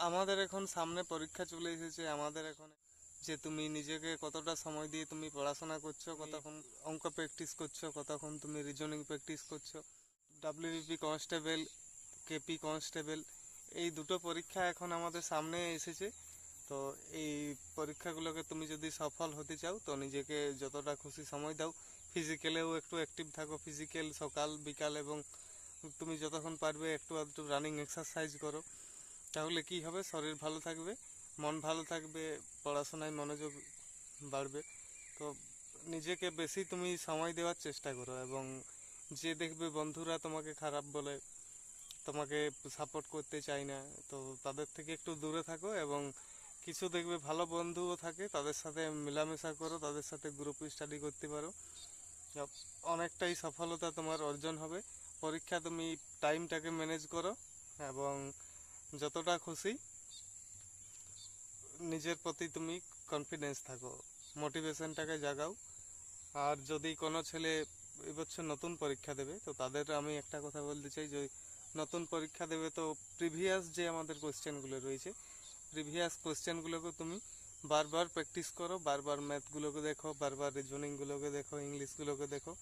আমাদের এখন সামনে পরীক্ষা চলে এসেছে। আমাদের এখন যে তুমি নিজেকে কতটা সময় দিয়ে তুমি পড়াশোনা করছো, কতক্ষণ অঙ্ক প্র্যাকটিস করছো, কতক্ষণ তুমি রিজনিং প্র্যাকটিস করছো। ডাব্লিউবিপি কনস্টেবল, কেপি কনস্টেবল, এই দুটো পরীক্ষা এখন আমাদের সামনে এসেছে। তো এই পরীক্ষাগুলোকে তুমি যদি সফল হতে চাও তো নিজেকে যতটা খুশি সময় দাও, ফিজিক্যালেও একটু অ্যাক্টিভ থাকো। ফিজিক্যাল সকাল বিকাল এবং তুমি যতক্ষণ পারবে একটু আধটু রানিং এক্সারসাইজ করো। তাহলে কি হবে, শরীর ভালো থাকবে, মন ভালো থাকবে, পড়াশোনায় মনোযোগ বাড়বে। তো নিজেকে বেশি তুমি সময় দেওয়ার চেষ্টা করো। এবং যে দেখবে বন্ধুরা তোমাকে খারাপ বলে, তোমাকে সাপোর্ট করতে চায় না, তো তাদের থেকে একটু দূরে থাকো। এবং কিছু দেখবে ভালো বন্ধুও থাকে, তাদের সাথে মেলামেশা করো, তাদের সাথে গ্রুপ স্টাডি করতে পারো। অনেকটাই সফলতা তোমার অর্জন হবে। পরীক্ষা তুমি টাইমটাকে ম্যানেজ করো এবং যতটা খুশি নিজের প্রতি তুমি কনফিডেন্স থাকো, মোটিভেশনটাকে জাগাও। আর যদি কোনো ছেলে এবছর নতুন পরীক্ষা দেবে তো তাদের আমি একটা কথা বলতে চাই, যে নতুন পরীক্ষা দেবে তো প্রিভিয়াস যে আমাদের কোশ্চেনগুলো রয়েছে, প্রিভিয়াস কোশ্চেনগুলোকে তুমি বারবার প্র্যাকটিস করো, বারবার ম্যাথগুলোকে দেখো, বারবার রিজনিংগুলোকে দেখো, ইংলিশগুলোকে দেখো।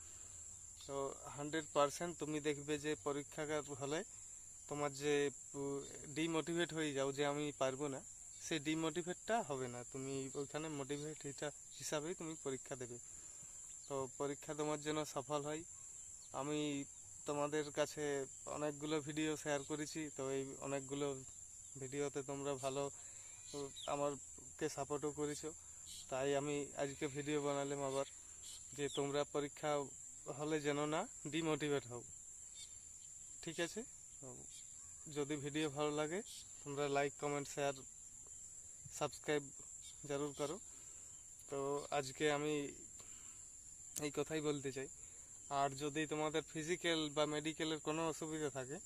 তো 100% তুমি দেখবে যে পরীক্ষার হলে তোমার যে ডিমোটিভেট হয়ে যাও যে আমি পারবো না, সেই ডিমোটিভেটটা হবে না। তুমি ওইখানে মোটিভেট হিসাবেই তুমি পরীক্ষা দেবে। তো পরীক্ষা তোমার জন্য সফল হয়। আমি তোমাদের কাছে অনেকগুলো ভিডিও শেয়ার করেছি, তো এই অনেকগুলো ভিডিওতে তোমরা ভালো আমারকে সাপোর্টও করেছো। তাই আমি আজকে ভিডিও বানালাম আবার, যে তোমরা পরীক্ষা হলে যেন না ডিমোটিভেট হও। ঠিক আছে? তো যদি ভিডিও ভালো লাগে তোমরা লাইক কমেন্ট শেয়ার সাবস্ক্রাইব জরুর করো। তো আজকে আমি এই কথাই বলতে চাই। আর যদি তোমাদের ফিজিক্যাল বা মেডিকেলের কোনো অসুবিধা থাকে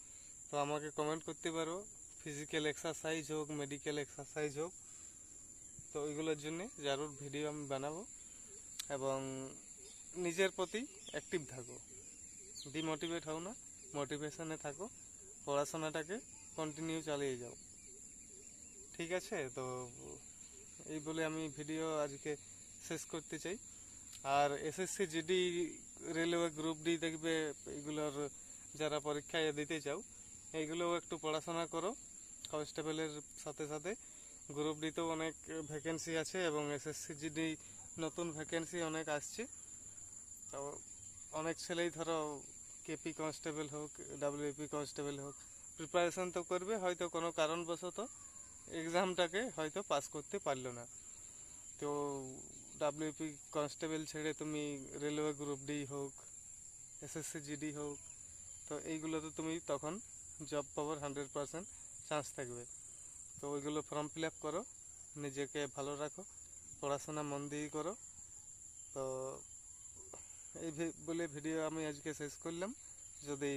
তো আমাকে কমেন্ট করতে পারো। ফিজিক্যাল এক্সারসাইজ হোক, মেডিকেল এক্সারসাইজ হোক, তো ওইগুলোর জন্য জরুর ভিডিও আমি বানাবো। এবং নিজের প্রতি অ্যাক্টিভ থাকো, ডিমোটিভেট হও না, মোটিভেশনে থাকো, পড়াশোনাটাকে কন্টিনিউ চালিয়ে যাও। ঠিক আছে? তো এই বলে আমি ভিডিও আজকে শেষ করতে চাই। আর SSC GD, railway group D দেখবে, এগুলোর যারা পরীক্ষায় দিতে চাও এইগুলোও একটু পড়াশোনা করো। কনস্টেবলের সাথে সাথে গ্রুপ ডিতেও অনেক ভ্যাকেন্সি আছে এবং এসএসসি জিডি নতুন ভ্যাকেন্সি অনেক আসছে। তো অনেক ছেলেই ধরো কেপি কনস্টেবল হোক, ডাব্লিউপি কনস্টেবল হোক, প্রিপারেশন তো করবে, হয়তো কোনো কারণবশত এক্সামটাকে হয়তো পাস করতে পারলো না। তো ডাব্লিউপি কনস্টেবল ছেড়ে তুমি রেলওয়ে গ্রুপ ডি হোক, এসএসসি জিডি হোক, তো এইগুলোতে তুমি তখন জব পাওয়ার 100% চান্স থাকবে। তো ওইগুলো ফর্ম ফিল আপ করো, নিজেকে ভালো রাখো, পড়াশোনা মন দিয়ে করো। তো এই বলে ভিডিও আমি আজকে শেষ করলাম। যদি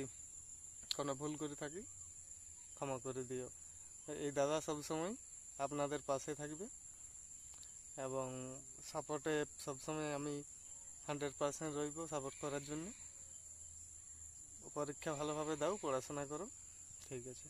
কোনো ভুল করে থাকি ক্ষমা করে দিও। এই দাদা সবসময় আপনাদের পাশে থাকবে এবং সাপোর্টে সবসময় আমি 100% রইব সাপোর্ট করার জন্য। পরীক্ষা ভালোভাবে দাও, পড়াশোনা করো। ঠিক আছে।